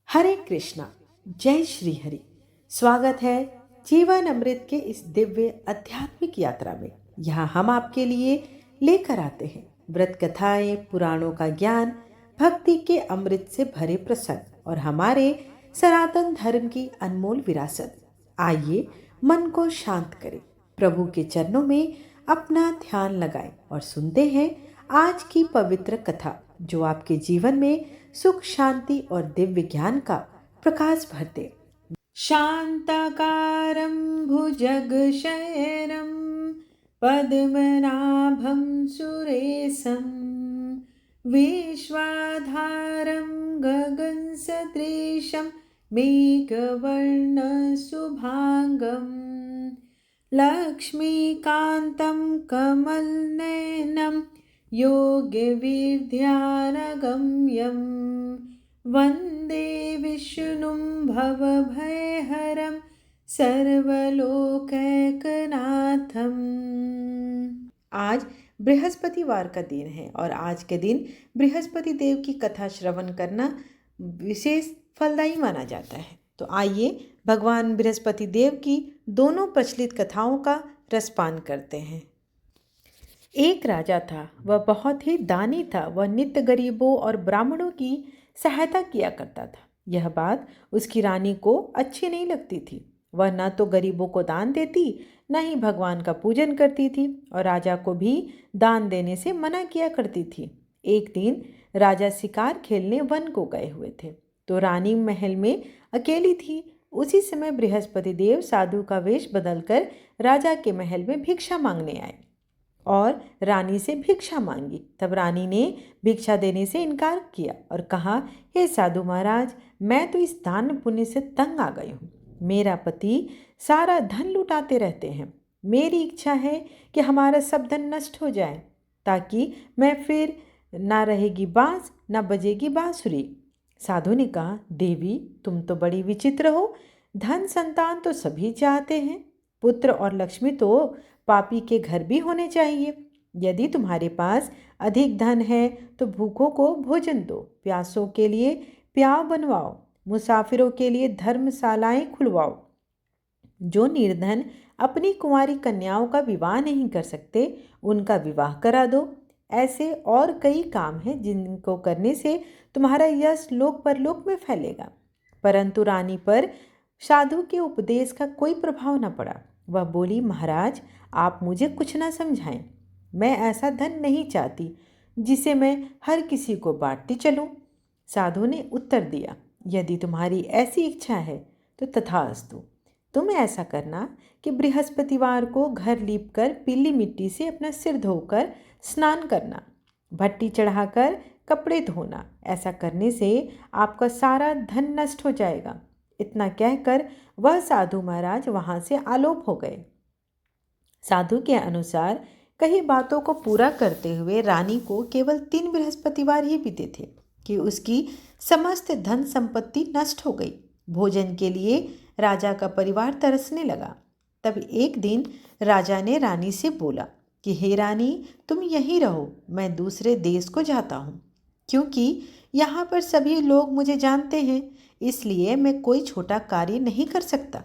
हरे कृष्णा। जय श्री हरि। स्वागत है जीवन अमृत के इस दिव्य आध्यात्मिक यात्रा में। यहाँ हम आपके लिए लेकर आते हैं व्रत कथाएं, पुराणों का ज्ञान, भक्ति के अमृत से भरे प्रसंग और हमारे सनातन धर्म की अनमोल विरासत। आइए मन को शांत करें, प्रभु के चरणों में अपना ध्यान लगाएं और सुनते हैं आज की पवित्र कथा, जो आपके जीवन में सुख, शांति और दिव्य ज्ञान का प्रकाश भरते। शांताकारं भुजगशयनं पद्मनाभं सुरेशं विश्वाधारं गगनसदृशं मेघवर्णशुभांगं लक्ष्मीकान्तं कमलनयनं योगविद्यानगम्यं वन्दे विष्णुं भवभयहरं सर्वलोकैकनाथम्। आज बृहस्पतिवार का दिन है और आज के दिन बृहस्पति देव की कथा श्रवण करना विशेष फलदायी माना जाता है। तो आइए भगवान बृहस्पति देव की दोनों प्रचलित कथाओं का रसपान करते हैं। एक राजा था, वह बहुत ही दानी था। वह नित्य गरीबों और ब्राह्मणों की सहायता किया करता था। यह बात उसकी रानी को अच्छी नहीं लगती थी। वह न तो गरीबों को दान देती, न ही भगवान का पूजन करती थी और राजा को भी दान देने से मना किया करती थी। एक दिन राजा शिकार खेलने वन को गए हुए थे, तो रानी महल में अकेली थी। उसी समय बृहस्पति देव साधु का वेश बदलकर राजा के महल में भिक्षा मांगने आए और रानी से भिक्षा मांगी। तब रानी ने भिक्षा देने से इनकार किया और कहा, हे साधु महाराज, मैं तो इस दान पुण्य से तंग आ गई हूँ। मेरा पति सारा धन लुटाते रहते हैं। मेरी इच्छा है कि हमारा सब धन नष्ट हो जाए, ताकि मैं फिर ना रहेगी बांस, ना बजेगी बांसुरी। साधु ने कहा, देवी, तुम तो बड़ी विचित्र हो। धन संतान तो सभी चाहते हैं, पुत्र और लक्ष्मी तो पापी के घर भी होने चाहिए। यदि तुम्हारे पास अधिक धन है तो भूखों को भोजन दो, प्यासों के लिए प्याव बनवाओ, मुसाफिरों के लिए धर्मशालाएं खुलवाओ। जो निर्धन अपनी कुंवारी कन्याओं का विवाह नहीं कर सकते, उनका विवाह करा दो। ऐसे और कई काम हैं जिनको करने से तुम्हारा यश लोक परलोक में फैलेगा। परंतु रानी पर साधु के उपदेश का कोई प्रभाव न पड़ा। वह बोली, महाराज, आप मुझे कुछ ना समझाएं। मैं ऐसा धन नहीं चाहती जिसे मैं हर किसी को बांटती चलूं। साधु ने उत्तर दिया, यदि तुम्हारी ऐसी इच्छा है तो तथास्तु। तुम ऐसा करना कि बृहस्पतिवार को घर लीपकर पीली मिट्टी से अपना सिर धोकर स्नान करना, भट्टी चढ़ाकर कपड़े धोना। ऐसा करने से आपका सारा धन नष्ट हो जाएगा। इतना कहकर वह साधु महाराज वहां से आलोप हो गए। साधु के अनुसार कई बातों को पूरा करते हुए रानी को केवल 3 बृहस्पतिवार ही बीते थे कि उसकी समस्त धन संपत्ति नष्ट हो गई। भोजन के लिए राजा का परिवार तरसने लगा। तब एक दिन राजा ने रानी से बोला कि हे रानी, तुम यहीं रहो, मैं दूसरे देश को जाता हूँ, क्योंकि यहाँ पर सभी लोग मुझे जानते हैं, इसलिए मैं कोई छोटा कार्य नहीं कर सकता।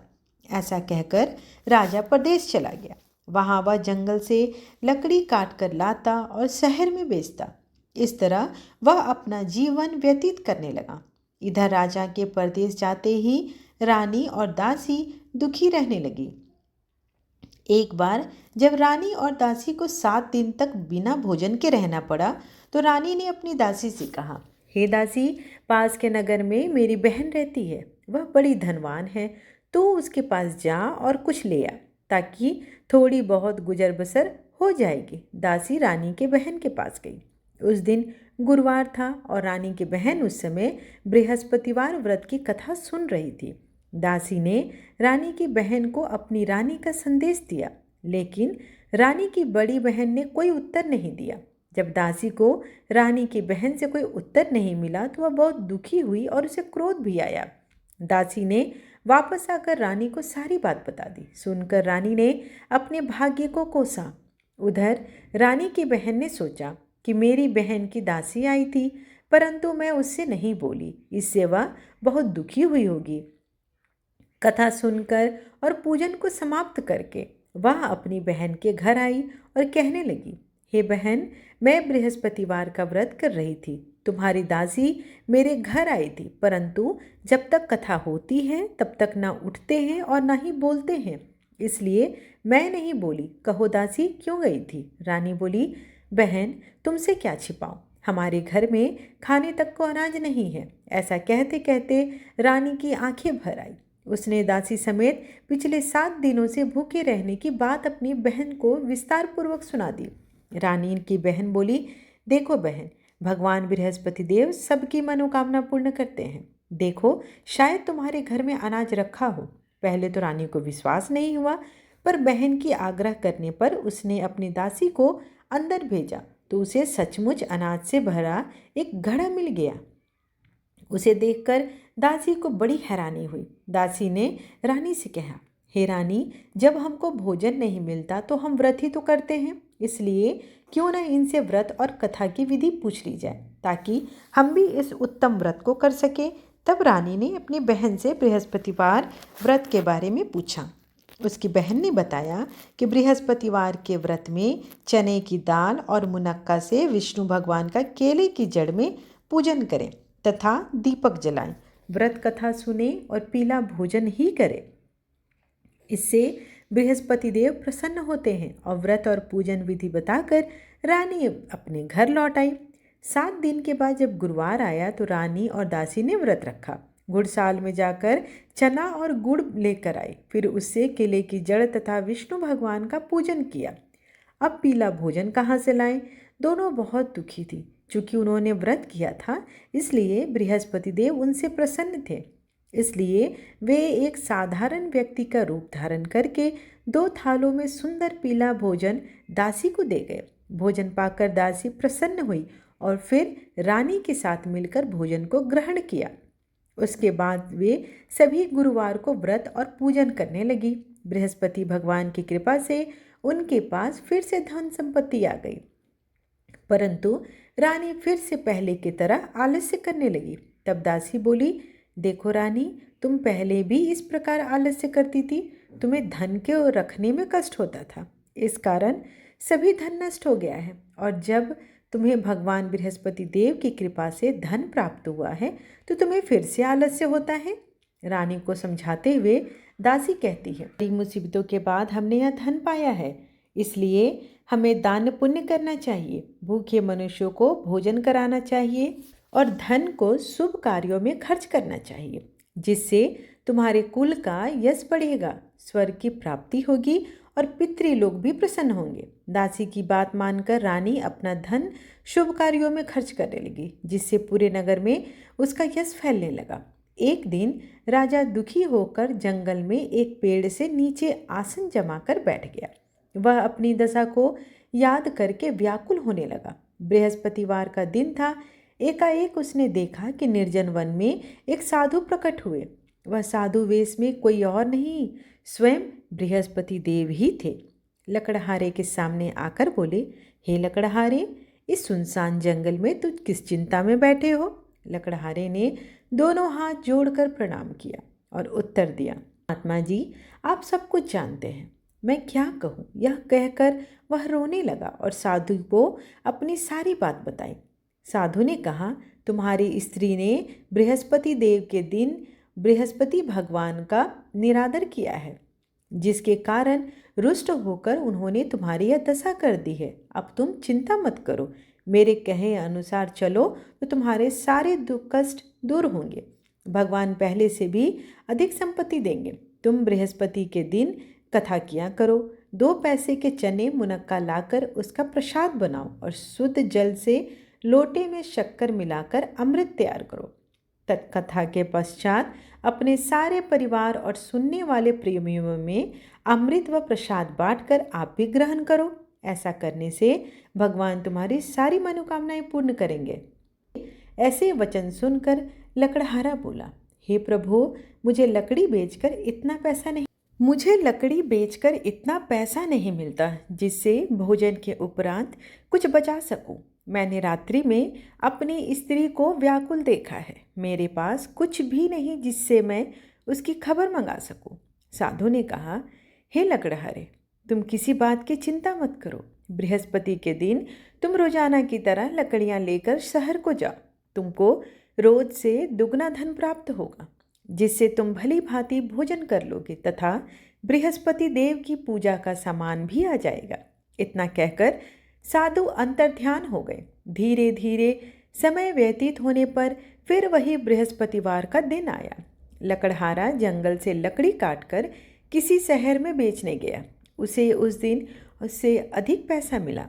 ऐसा कहकर राजा प्रदेश चला गया। वहाँ वह जंगल से लकड़ी काट कर लाता और शहर में बेचता। इस तरह वह अपना जीवन व्यतीत करने लगा। इधर राजा के परदेश जाते ही रानी और दासी दुखी रहने लगी। एक बार जब रानी और दासी को 7 दिन तक बिना भोजन के रहना पड़ा, तो रानी ने अपनी दासी से कहा, हे दासी, पास के नगर में मेरी बहन रहती है, वह बड़ी धनवान है। तू उसके पास जा और कुछ ले आ, ताकि थोड़ी बहुत गुजर बसर हो जाएगी। दासी रानी के बहन के पास गई। उस दिन गुरुवार था और रानी की बहन उस समय बृहस्पतिवार व्रत की कथा सुन रही थी। दासी ने रानी की बहन को अपनी रानी का संदेश दिया, लेकिन रानी की बड़ी बहन ने कोई उत्तर नहीं दिया। जब दासी को रानी की बहन से कोई उत्तर नहीं मिला तो वह बहुत दुखी हुई और उसे क्रोध भी आया। दासी ने वापस आकर रानी को सारी बात बता दी। सुनकर रानी ने अपने भाग्य को कोसा। उधर रानी की बहन ने सोचा कि मेरी बहन की दासी आई थी, परंतु मैं उससे नहीं बोली, इससे वह बहुत दुखी हुई होगी। कथा सुनकर और पूजन को समाप्त करके वह अपनी बहन के घर आई और कहने लगी, हे बहन, मैं बृहस्पतिवार का व्रत कर रही थी। तुम्हारी दासी मेरे घर आई थी, परंतु जब तक कथा होती है तब तक ना उठते हैं और ना ही बोलते हैं, इसलिए मैं नहीं बोली। कहो दासी क्यों गई थी? रानी बोली, बहन, तुमसे क्या छिपाऊं, हमारे घर में खाने तक को अनाज नहीं है। ऐसा कहते कहते रानी की आंखें भर आई। उसने दासी समेत पिछले 7 दिनों से भूखे रहने की बात अपनी बहन को विस्तार पूर्वक सुना दी। रानी की बहन बोली, देखो बहन, भगवान बृहस्पति देव सबकी मनोकामना पूर्ण करते हैं। देखो, शायद तुम्हारे घर में अनाज रखा हो। पहले तो रानी को विश्वास नहीं हुआ, पर बहन की आग्रह करने पर उसने अपनी दासी को अंदर भेजा तो उसे सचमुच अनाज से भरा एक घड़ा मिल गया। उसे देखकर दासी को बड़ी हैरानी हुई। दासी ने रानी से कहा, हे रानी, जब हमको भोजन नहीं मिलता तो हम व्रत ही तो करते हैं, इसलिए क्यों न इनसे व्रत और कथा की विधि पूछ ली जाए, ताकि हम भी इस उत्तम व्रत को कर सके। तब रानी ने अपनी बहन से बृहस्पतिवार व्रत के बारे में पूछा। उसकी बहन ने बताया कि बृहस्पतिवार के व्रत में चने की दाल और मुनक्का से विष्णु भगवान का केले की जड़ में पूजन करें तथा दीपक जलाएं, व्रत कथा सुने और पीला भोजन ही करें। इससे बृहस्पति देव प्रसन्न होते हैं। और व्रत और पूजन विधि बताकर रानी अपने घर लौट आई। 7 दिन के बाद जब गुरुवार आया तो रानी और दासी ने व्रत रखा। घुड़साल में जाकर चना और गुड़ लेकर आई, फिर उससे केले की जड़ तथा विष्णु भगवान का पूजन किया। अब पीला भोजन कहाँ से लाएं? दोनों बहुत दुखी थी। चूंकि उन्होंने व्रत किया था, इसलिए बृहस्पति देव उनसे प्रसन्न थे। इसलिए वे एक साधारण व्यक्ति का रूप धारण करके 2 थालों में सुंदर पीला भोजन दासी को दे गए। भोजन पाकर दासी प्रसन्न हुई और फिर रानी के साथ मिलकर भोजन को ग्रहण किया। उसके बाद वे सभी गुरुवार को व्रत और पूजन करने लगी। बृहस्पति भगवान की कृपा से उनके पास फिर से धन संपत्ति आ गई, परंतु रानी फिर से पहले की तरह आलस्य करने लगी। तब दासी बोली, देखो रानी, तुम पहले भी इस प्रकार आलस्य करती थी। तुम्हें धन के रखने में कष्ट होता था, इस कारण सभी धन नष्ट हो गया है। और जब तुम्हें भगवान बृहस्पति देव की कृपा से धन प्राप्त हुआ है तो तुम्हें फिर से आलस्य होता है। रानी को समझाते हुए दासी कहती है, बड़ी मुसीबतों के बाद हमने यह धन पाया है, इसलिए हमें दान पुण्य करना चाहिए, भूखे मनुष्यों को भोजन कराना चाहिए और धन को शुभ कार्यों में खर्च करना चाहिए, जिससे तुम्हारे कुल का यश बढ़ेगा, स्वर्ग की प्राप्ति होगी और पितृलोक भी प्रसन्न होंगे। दासी की बात मानकर रानी अपना धन शुभ कार्यों में खर्च करने लगी, जिससे पूरे नगर में उसका यश फैलने लगा। एक दिन राजा दुखी होकर जंगल में एक पेड़ से नीचे आसन जमाकर बैठ गया। वह अपनी दशा को याद करके व्याकुल होने लगा। बृहस्पतिवार का दिन था। एकाएक उसने देखा कि निर्जन वन में एक साधु प्रकट हुए। वह साधु वेश में कोई और नहीं, स्वयं बृहस्पति देव ही थे। लकड़हारे के सामने आकर बोले, हे लकड़हारे, इस सुनसान जंगल में तुझ किस चिंता में बैठे हो? लकड़हारे ने दोनों हाथ जोड़कर प्रणाम किया और उत्तर दिया, महात्मा जी, आप सब कुछ जानते हैं, मैं क्या कहूँ। यह कहकर वह रोने लगा और साधु को अपनी सारी बात बताई। साधु ने कहा, तुम्हारी स्त्री ने बृहस्पति देव के दिन बृहस्पति भगवान का निरादर किया है, जिसके कारण रुष्ट होकर उन्होंने तुम्हारी यह दशा कर दी है। अब तुम चिंता मत करो, मेरे कहे अनुसार चलो तो तुम्हारे सारे दुख कष्ट दूर होंगे। भगवान पहले से भी अधिक संपत्ति देंगे। तुम बृहस्पति के दिन कथा किया करो। 2 पैसे के चने मुनक्का लाकर उसका प्रसाद बनाओ और शुद्ध जल से लोटे में शक्कर मिलाकर अमृत तैयार करो। कथा के पश्चात अपने सारे परिवार और सुनने वाले प्रेमियों में अमृत व प्रसाद बांटकर आप भी ग्रहण करो। ऐसा करने से भगवान तुम्हारी सारी मनोकामनाएं पूर्ण करेंगे। ऐसे वचन सुनकर लकड़हारा बोला, हे प्रभु, मुझे लकड़ी बेचकर इतना पैसा नहीं मिलता जिससे भोजन के उपरांत कुछ बचा सकूं। मैंने रात्रि में अपनी स्त्री को व्याकुल देखा है। मेरे पास कुछ भी नहीं जिससे मैं उसकी खबर मंगा सकूं। साधु ने कहा, हे लकड़हारे, तुम किसी बात की चिंता मत करो। बृहस्पति के दिन तुम रोजाना की तरह लकड़ियां लेकर शहर को जाओ। तुमको रोज से दुगना धन प्राप्त होगा, जिससे तुम भली भांति भोजन कर लोगे तथा बृहस्पति देव की पूजा का सामान भी आ जाएगा। इतना कहकर साधु अंतर्ध्यान हो गए। धीरे धीरे समय व्यतीत होने पर फिर वही बृहस्पतिवार का दिन आया। लकड़हारा जंगल से लकड़ी काटकर किसी शहर में बेचने गया। उसे उस दिन उससे अधिक पैसा मिला।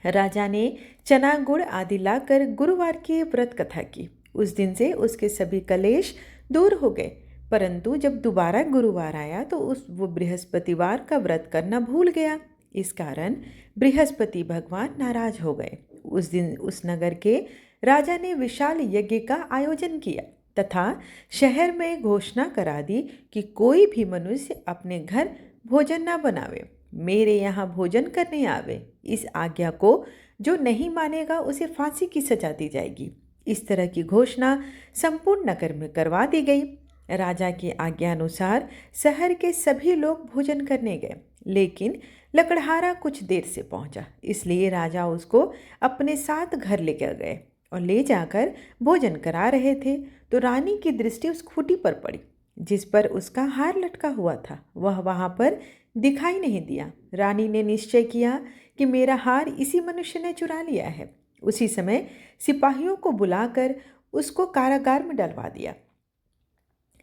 राजा ने चना गुड़ आदि लाकर गुरुवार की व्रत कथा की। उस दिन से उसके सभी कलेश दूर हो गए। परंतु जब दोबारा गुरुवार आया तो वो बृहस्पतिवार का व्रत करना भूल गया। इस कारण बृहस्पति भगवान नाराज हो गए। उस दिन उस नगर के राजा ने विशाल यज्ञ का आयोजन किया तथा शहर में घोषणा करा दी कि कोई भी मनुष्य अपने घर भोजन न बनावे, मेरे यहाँ भोजन करने आवे। इस आज्ञा को जो नहीं मानेगा उसे फांसी की सजा दी जाएगी। इस तरह की घोषणा संपूर्ण नगर में करवा दी गई। राजा की आज्ञा अनुसार शहर के सभी लोग भोजन करने गए, लेकिन लकड़हारा कुछ देर से पहुंचा, इसलिए राजा उसको अपने साथ घर लेकर गए और ले जाकर भोजन करा रहे थे तो रानी की दृष्टि उस खूंटी पर पड़ी जिस पर उसका हार लटका हुआ था। वह वहां पर दिखाई नहीं दिया। रानी ने निश्चय किया कि मेरा हार इसी मनुष्य ने चुरा लिया है। उसी समय सिपाहियों को बुलाकर उसको कारागार में डलवा दिया।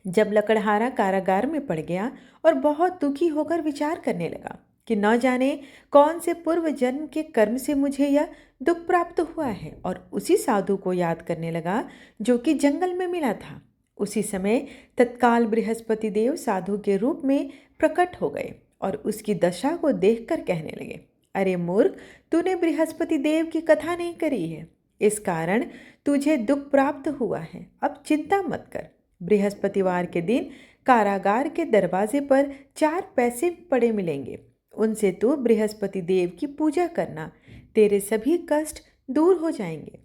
जब लकड़हारा कारागार में पड़ गया और बहुत दुखी होकर विचार करने लगा कि न जाने कौन से पूर्व जन्म के कर्म से मुझे यह दुख प्राप्त हुआ है, और उसी साधु को याद करने लगा जो कि जंगल में मिला था। उसी समय तत्काल बृहस्पति देव साधु के रूप में प्रकट हो गए और उसकी दशा को देखकर कहने लगे, अरे मूर्ख, तूने बृहस्पति देव की कथा नहीं करी है, इस कारण तुझे दुख प्राप्त हुआ है। अब चिंता मत कर। बृहस्पतिवार के दिन कारागार के दरवाजे पर 4 पैसे पड़े मिलेंगे। उनसे तू बृहस्पति देव की पूजा करना, तेरे सभी कष्ट दूर हो जाएंगे।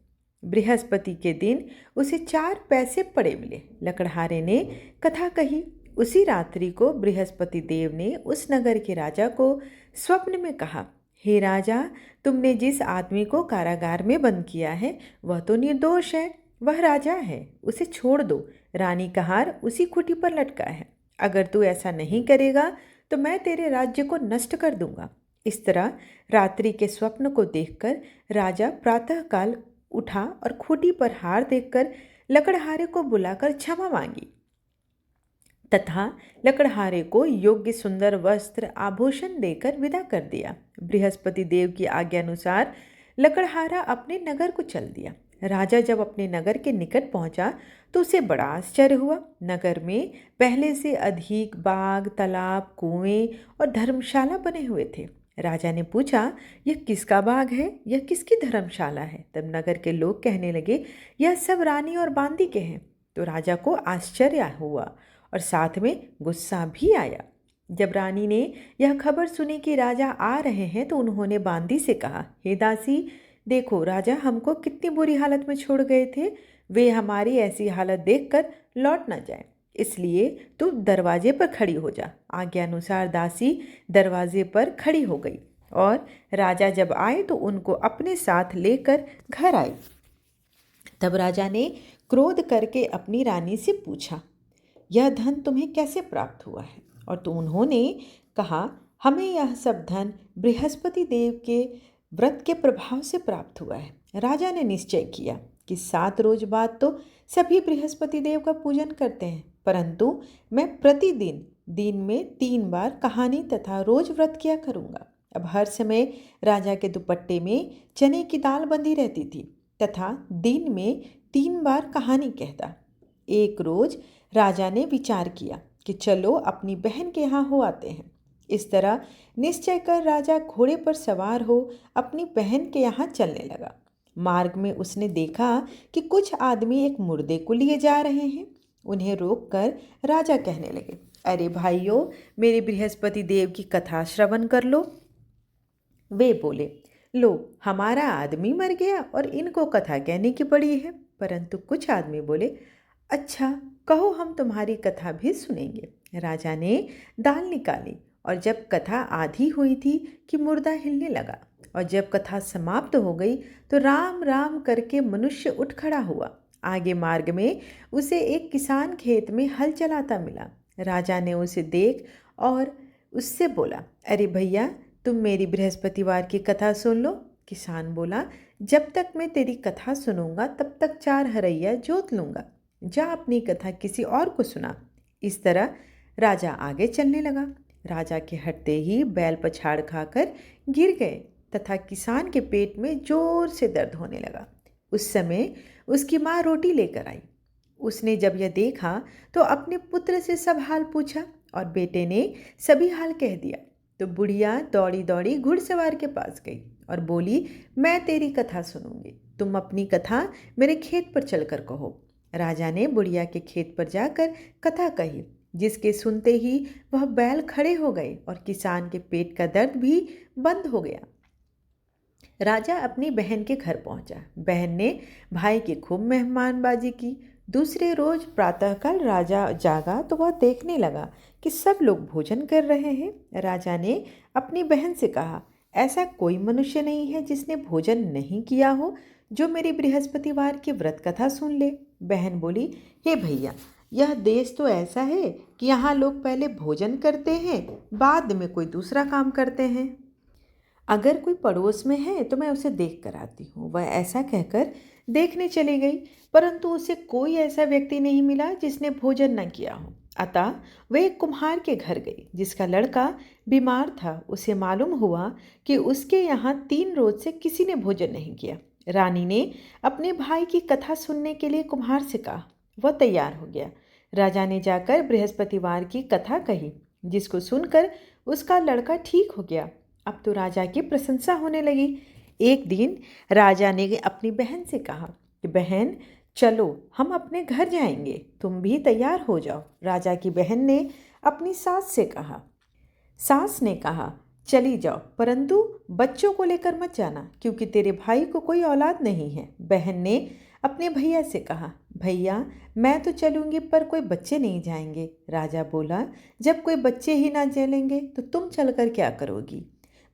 बृहस्पति के दिन उसे 4 पैसे पड़े मिले। लकड़हारे ने कथा कही। उसी रात्रि को बृहस्पति देव ने उस नगर के राजा को स्वप्न में कहा, हे राजा, तुमने जिस आदमी को कारागार में बंद किया है वह तो निर्दोष है, वह राजा है, उसे छोड़ दो। रानी का हार उसी खूंटी पर लटका है। अगर तू ऐसा नहीं करेगा तो मैं तेरे राज्य को नष्ट कर दूंगा। इस तरह रात्रि के स्वप्न को देखकर राजा प्रातःकाल उठा और खूंटी पर हार देखकर लकड़हारे को बुलाकर क्षमा मांगी तथा लकड़हारे को योग्य सुंदर वस्त्र आभूषण देकर विदा कर दिया। बृहस्पति देव की आज्ञा अनुसार लकड़हारा अपने नगर को चल दिया। राजा जब अपने नगर के निकट पहुंचा तो उसे बड़ा आश्चर्य हुआ। नगर में पहले से अधिक बाग, तालाब, कुएं और धर्मशाला बने हुए थे। राजा ने पूछा, यह किसका बाग है, यह किसकी धर्मशाला है? तब नगर के लोग कहने लगे, यह सब रानी और बांदी के हैं। तो राजा को आश्चर्य हुआ और साथ में गुस्सा भी आया। जब रानी ने यह खबर सुनी कि राजा आ रहे हैं तो उन्होंने बांदी से कहा, हे दासी, देखो राजा हमको कितनी बुरी हालत में छोड़ गए थे, वे हमारी ऐसी हालत देखकर लौट न जाए, इसलिए तू दरवाजे पर खड़ी हो जा। आज्ञा अनुसार दासी दरवाजे पर खड़ी हो गई और राजा जब आए तो उनको अपने साथ लेकर घर आई। तब राजा ने क्रोध करके अपनी रानी से पूछा, यह धन तुम्हें कैसे प्राप्त हुआ है? और तो उन्होंने कहा, हमें यह सब धन बृहस्पति देव के व्रत के प्रभाव से प्राप्त हुआ है। राजा ने निश्चय किया कि 7 रोज बाद तो सभी बृहस्पति देव का पूजन करते हैं, परंतु मैं प्रतिदिन दिन में 3 बार कहानी तथा रोज व्रत किया करूँगा। अब हर समय राजा के दुपट्टे में चने की दाल बंधी रहती थी तथा दिन में 3 बार कहानी कहता। एक रोज राजा ने विचार किया कि चलो अपनी बहन के यहाँ हो आते हैं। इस तरह निश्चय कर राजा घोड़े पर सवार हो अपनी बहन के यहाँ चलने लगा। मार्ग में उसने देखा कि कुछ आदमी एक मुर्दे को लिए जा रहे हैं। उन्हें रोककर राजा कहने लगे, अरे भाइयों, मेरे बृहस्पति देव की कथा श्रवण कर लो। वे बोले, लो, हमारा आदमी मर गया और इनको कथा कहने की पड़ी है। परंतु कुछ आदमी बोले, अच्छा, कहो, हम तुम्हारी कथा भी सुनेंगे। राजा ने दाल निकाली और जब कथा आधी हुई थी कि मुर्दा हिलने लगा, और जब कथा समाप्त हो गई तो राम राम करके मनुष्य उठ खड़ा हुआ। आगे मार्ग में उसे एक किसान खेत में हल चलाता मिला। राजा ने उसे देख और उससे बोला, अरे भैया, तुम मेरी बृहस्पतिवार की कथा सुन लो। किसान बोला, जब तक मैं तेरी कथा सुनूंगा तब तक 4 हरैया जोत लूंगा। जा अपनी कथा किसी और को सुना। इस तरह राजा आगे चलने लगा। राजा के हटते ही बैल पछाड़ खाकर गिर गए तथा किसान के पेट में जोर से दर्द होने लगा। उस समय उसकी माँ रोटी लेकर आई। उसने जब यह देखा तो अपने पुत्र से सब हाल पूछा और बेटे ने सभी हाल कह दिया। तो बुढ़िया दौड़ी दौड़ी घुड़सवार के पास गई और बोली, मैं तेरी कथा सुनूंगी, तुम अपनी कथा मेरे खेत पर चलकर कहो। राजा ने बुढ़िया के खेत पर जाकर कथा कही, जिसके सुनते ही वह बैल खड़े हो गए और किसान के पेट का दर्द भी बंद हो गया। राजा अपनी बहन के घर पहुंचा। बहन ने भाई की खूब मेहमानबाजी की। दूसरे रोज प्रातःकाल राजा जागा तो वह देखने लगा कि सब लोग भोजन कर रहे हैं। राजा ने अपनी बहन से कहा, ऐसा कोई मनुष्य नहीं है जिसने भोजन नहीं किया हो, जो मेरी बृहस्पतिवार की व्रत कथा सुन ले। बहन बोली, हे भैया, यह देश तो ऐसा है कि यहाँ लोग पहले भोजन करते हैं, बाद में कोई दूसरा काम करते हैं। अगर कोई पड़ोस में है तो मैं उसे देख कर आती हूँ। वह ऐसा कहकर देखने चली गई, परंतु उसे कोई ऐसा व्यक्ति नहीं मिला जिसने भोजन न किया हो। अतः वह एक कुम्हार के घर गई, जिसका लड़का बीमार था। उसे मालूम हुआ कि उसके यहाँ 3 रोज से किसी ने भोजन नहीं किया। रानी ने अपने भाई की कथा सुनने के लिए कुम्हार से कहा। वह तैयार हो गया। राजा ने जाकर बृहस्पतिवार की कथा कही, जिसको सुनकर उसका लड़का ठीक हो गया। अब तो राजा की प्रशंसा होने लगी। एक दिन राजा ने अपनी बहन से कहा कि बहन, चलो, हम अपने घर जाएंगे, तुम भी तैयार हो जाओ। राजा की बहन ने अपनी सास से कहा। सास ने कहा, चली जाओ, परंतु बच्चों को लेकर मत जाना, क्योंकि तेरे भाई को कोई औलाद नहीं है। बहन ने अपने भैया से कहा, भैया, मैं तो चलूंगी पर कोई बच्चे नहीं जाएंगे। राजा बोला, जब कोई बच्चे ही ना चलेंगे तो तुम चलकर क्या करोगी।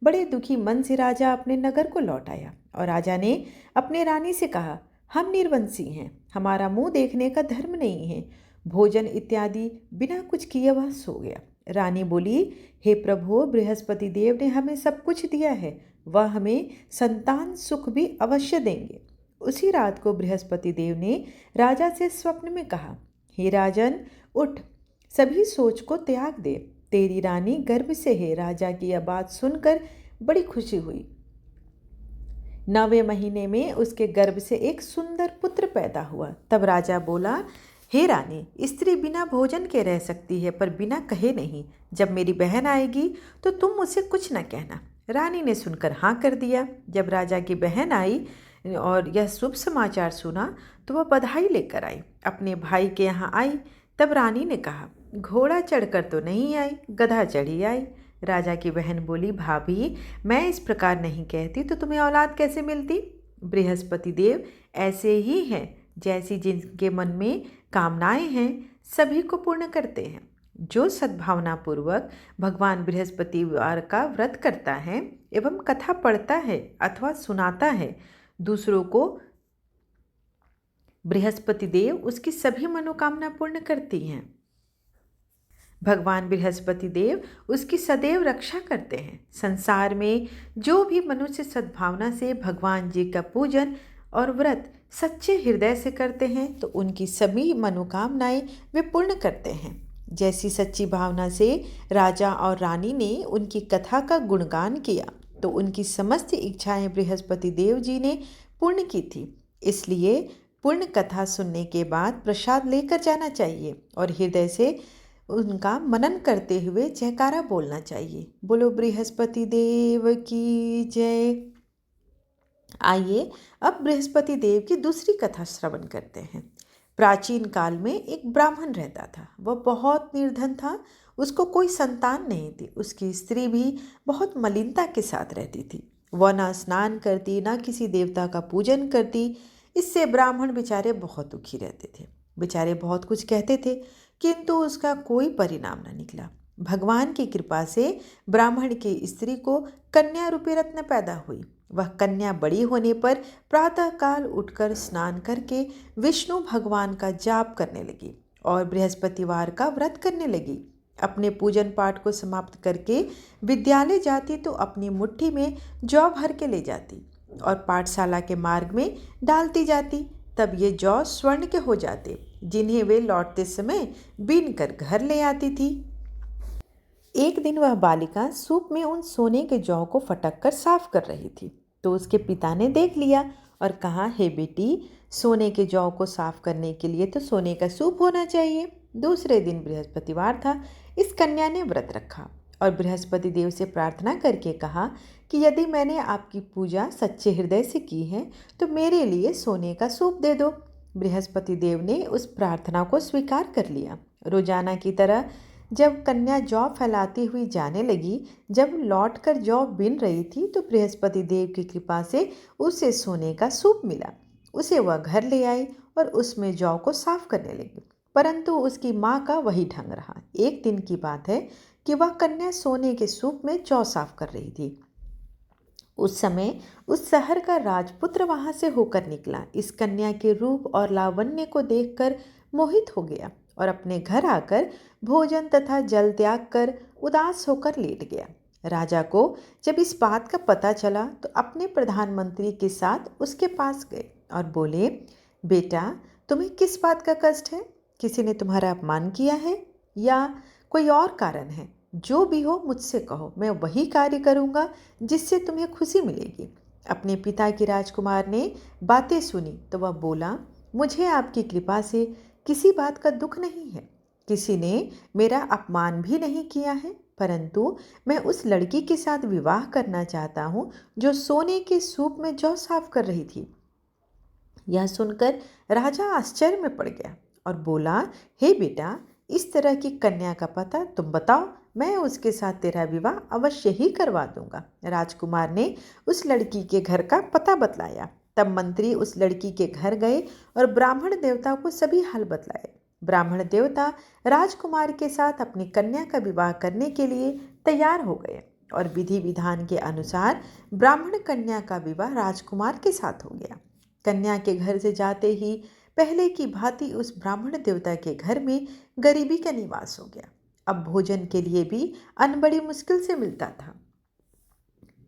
बड़े दुखी मन से राजा अपने नगर को लौट आया और राजा ने अपने रानी से कहा, हम निर्वंशी हैं, हमारा मुंह देखने का धर्म नहीं है। भोजन इत्यादि बिना कुछ किए वह सो गया। रानी बोली, हे प्रभु, बृहस्पति देव ने हमें सब कुछ दिया है, वह हमें संतान सुख भी अवश्य देंगे। उसी रात को बृहस्पति देव ने राजा से स्वप्न में कहा, हे राजन, उठ, सभी सोच को त्याग दे, तेरी रानी गर्भ से है। राजा की यह बात सुनकर बड़ी खुशी हुई। 9वें महीने में उसके गर्भ से एक सुंदर पुत्र पैदा हुआ। तब राजा बोला, हे रानी, स्त्री बिना भोजन के रह सकती है, पर बिना कहे नहीं। जब मेरी बहन आएगी तो तुम उसे कुछ न कहना। रानी ने सुनकर हाँ कर दिया। जब राजा की बहन आई और यह शुभ समाचार सुना तो वह बधाई लेकर आई, अपने भाई के यहाँ आई। तब रानी ने कहा, घोड़ा चढ़कर तो नहीं आई, गधा चढ़ी आई। राजा की बहन बोली, भाभी, मैं इस प्रकार नहीं कहती तो तुम्हें औलाद कैसे मिलती। बृहस्पति देव ऐसे ही हैं, जैसी जिनके मन में कामनाएं हैं सभी को पूर्ण करते हैं। जो सद्भावना पूर्वक भगवान बृहस्पतिवार का व्रत करता है एवं कथा पढ़ता है अथवा सुनाता है, दूसरों को बृहस्पति देव उसकी सभी मनोकामना पूर्ण करती हैं। भगवान बृहस्पति देव उसकी सदैव रक्षा करते हैं। संसार में जो भी मनुष्य सद्भावना से भगवान जी का पूजन और व्रत सच्चे हृदय से करते हैं तो उनकी सभी मनोकामनाएं वे पूर्ण करते हैं। जैसी सच्ची भावना से राजा और रानी ने उनकी कथा का गुणगान किया तो उनकी समस्त इच्छाएं बृहस्पति देव जी ने पूर्ण की थी। इसलिए पूर्ण कथा सुनने के बाद प्रसाद लेकर जाना चाहिए और हृदय से उनका मनन करते हुए जयकारा बोलना चाहिए। बोलो बृहस्पति देव की जय। आइए अब बृहस्पति देव की दूसरी कथा श्रवण करते हैं। प्राचीन काल में एक ब्राह्मण रहता था। वह बहुत निर्धन था, उसको कोई संतान नहीं थी। उसकी स्त्री भी बहुत मलिनता के साथ रहती थी। वह ना स्नान करती, ना किसी देवता का पूजन करती। इससे ब्राह्मण बेचारे बहुत दुखी रहते थे। बेचारे बहुत कुछ कहते थे, किंतु उसका कोई परिणाम न निकला। भगवान की कृपा से ब्राह्मण की स्त्री को कन्या रूपी रत्न पैदा हुई। वह कन्या बड़ी होने पर प्रातःकाल उठकर स्नान करके विष्णु भगवान का जाप करने लगी और बृहस्पतिवार का व्रत करने लगी। अपने पूजन पाठ को समाप्त करके विद्यालय जाती तो अपनी मुट्ठी में जौ भर के ले जाती और पाठशाला के मार्ग में डालती जाती। तब ये जौ स्वर्ण के हो जाते, जिन्हें वे लौटते समय बीन कर घर ले आती थी। एक दिन वह बालिका सूप में उन सोने के जौ को फटक कर साफ कर रही थी, तो उसके पिता ने देख लिया और कहा, हे बेटी, सोने के जौ को साफ करने के लिए तो सोने का सूप होना चाहिए। दूसरे दिन बृहस्पतिवार था। इस कन्या ने व्रत रखा और बृहस्पति देव से प्रार्थना करके कहा कि यदि मैंने आपकी पूजा सच्चे हृदय से की है तो मेरे लिए सोने का सूप दे दो। बृहस्पति देव ने उस प्रार्थना को स्वीकार कर लिया। रोजाना की तरह जब कन्या जौ फैलाती हुई जाने लगी, जब लौटकर जौ बिन रही थी तो बृहस्पति देव की कृपा से उसे सोने का सूप मिला। उसे वह घर ले आई और उसमें जौ को साफ करने लगी, परंतु उसकी माँ का वही ढंग रहा। एक दिन की बात है कि वह कन्या सोने के सूप में जौ साफ कर रही थी। उस समय उस शहर का राजपुत्र वहां से होकर निकला। इस कन्या के रूप और लावण्य को देखकर मोहित हो गया और अपने घर आकर भोजन तथा जल त्याग कर उदास होकर लेट गया। राजा को जब इस बात का पता चला तो अपने प्रधानमंत्री के साथ उसके पास गए और बोले, बेटा, तुम्हें किस बात का कष्ट है? किसी ने तुम्हारा अपमान किया है या कोई और कारण है? जो भी हो मुझसे कहो, मैं वही कार्य करूँगा जिससे तुम्हें खुशी मिलेगी। अपने पिता की राजकुमार ने बातें सुनी तो वह बोला, मुझे आपकी कृपा से किसी बात का दुख नहीं है। किसी ने मेरा अपमान भी नहीं किया है, परंतु मैं उस लड़की के साथ विवाह करना चाहता हूँ जो सोने के सूप में जौ साफ कर रही थी। यह सुनकर राजा आश्चर्य में पड़ गया और बोला, हे बेटा, इस तरह की कन्या का पता तुम बताओ, मैं उसके साथ तेरा विवाह अवश्य ही करवा दूंगा। राजकुमार ने उस लड़की के घर का पता बतलाया। तब मंत्री उस लड़की के घर गए और ब्राह्मण देवता को सभी हाल बतलाए। ब्राह्मण देवता राजकुमार के साथ अपनी कन्या का विवाह करने के लिए तैयार हो गए और विधि विधान के अनुसार ब्राह्मण कन्या का विवाह राजकुमार के साथ हो गया। कन्या के घर से जाते ही पहले की भांति उस ब्राह्मण देवता के घर में गरीबी का निवास हो गया। अब भोजन के लिए भी अन्न बड़ी मुश्किल से मिलता था।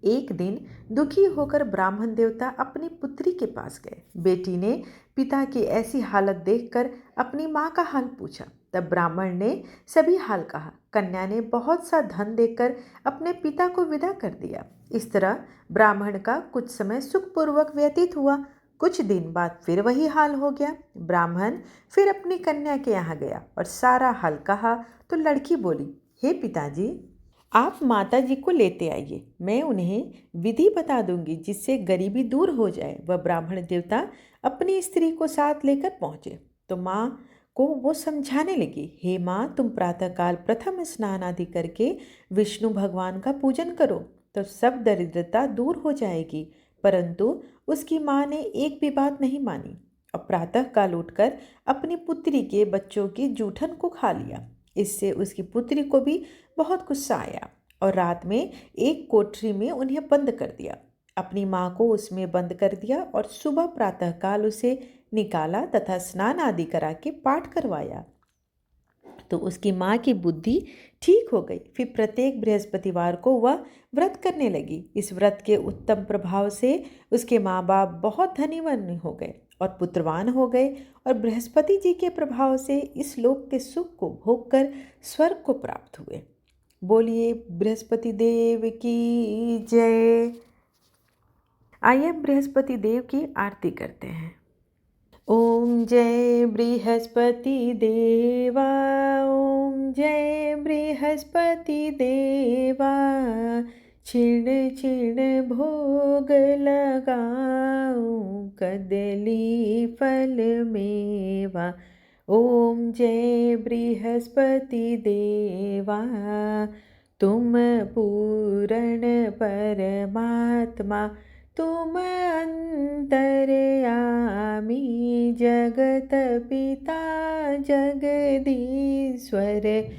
एक दिन दुखी होकर ब्राह्मण देवता अपनी पुत्री के पास गए। बेटी ने पिता की ऐसी हालत देखकर अपनी माँ का हाल पूछा। तब ब्राह्मण ने सभी हाल कहा। कन्या ने बहुत सा धन देकर अपने पिता को विदा कर दिया। इस तरह ब्राह्मण का कुछ समय सुखपूर्वक व्यतीत हुआ। कुछ दिन बाद फिर वही हाल हो गया। ब्राह्मण फिर अपनी कन्या के यहाँ गया और सारा हाल कहा तो लड़की बोली, हे पिताजी, आप माता जी को लेते आइए, मैं उन्हें विधि बता दूंगी जिससे गरीबी दूर हो जाए। वह ब्राह्मण देवता अपनी स्त्री को साथ लेकर पहुँचे तो माँ को वो समझाने लगी, हे माँ, तुम प्रातःकाल प्रथम स्नान आदि करके विष्णु भगवान का पूजन करो तो सब दरिद्रता दूर हो जाएगी। परंतु उसकी माँ ने एक भी बात नहीं मानी और प्रातःकाल उठकर अपनी पुत्री के बच्चों की जूठन को खा लिया। इससे उसकी पुत्री को भी बहुत गुस्सा आया और रात में एक कोठरी में उन्हें बंद कर दिया। अपनी माँ को उसमें बंद कर दिया और सुबह प्रातःकाल उसे निकाला तथा स्नान आदि करा के पाठ करवाया तो उसकी माँ की बुद्धि ठीक हो गई। फिर प्रत्येक बृहस्पतिवार को वह व्रत करने लगी। इस व्रत के उत्तम प्रभाव से उसके माँ बाप बहुत धनीवान हो गए और पुत्रवान हो गए और बृहस्पति जी के प्रभाव से इस लोक के सुख को भोगकर स्वर्ग को प्राप्त हुए। बोलिए बृहस्पति देव की जय। आइए बृहस्पति देव की आरती करते हैं। ओम जय बृहस्पति देवा, ओम जय बृहस्पति देवा, छिण छिण भोग लगाऊं कदली फल मेवा। ओम जय बृहस्पति देवा, तुम पूर्ण परमात्मा तुम अंतर्यामी, जगत पिता जगदीश्वर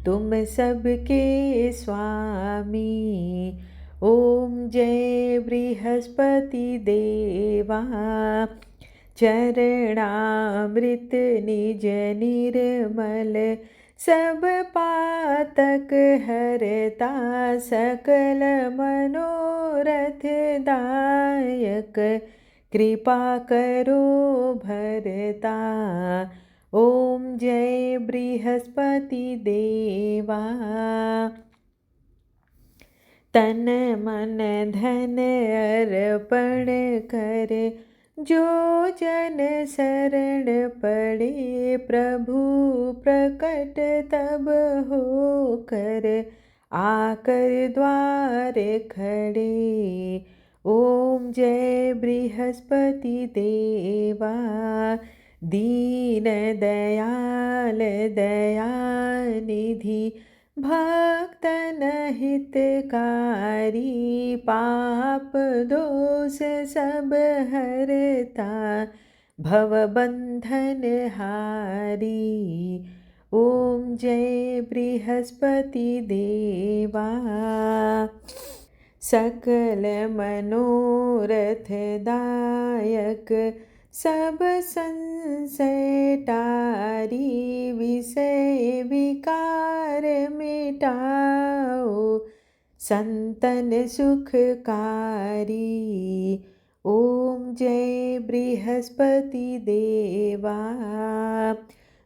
तुम सबके स्वामी। ओम जय बृहस्पति देवा, चरणामृत निज निर्मल, सब पातक हरता, सकल मनोरथ दायक, कृपा करो भरता। ओम जय बृहस्पति देवा। तन मन धन अर्पण कर, जो जन शरण पड़े, प्रभु प्रकट तब हो कर, आकर द्वार खड़े। ओम जय बृहस्पति देवा। दीन दयाल दयानिधि, भक्तन हितकारी, पाप दोष सब हरता, भवबंधन हारी। ओम जय बृहस्पति देवा। सकल मनोरथ दायक, सब संशय टारी, विषय विकार मिटाओ, संतन सुखकारी। ओम जय बृहस्पति देवा।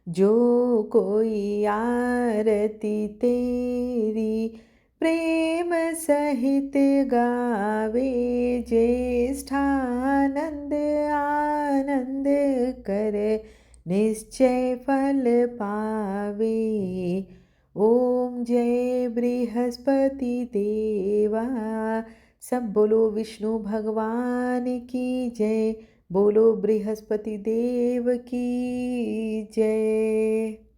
जो कोई आरती तेरी, प्रेम सहित गावे, ज्येष्ठानंद आनंद कर, निश्चय फल पावे। ओम जय बृहस्पति देवा। सब बोलो विष्णु भगवान की जय, बोलो बृहस्पति देव की जय।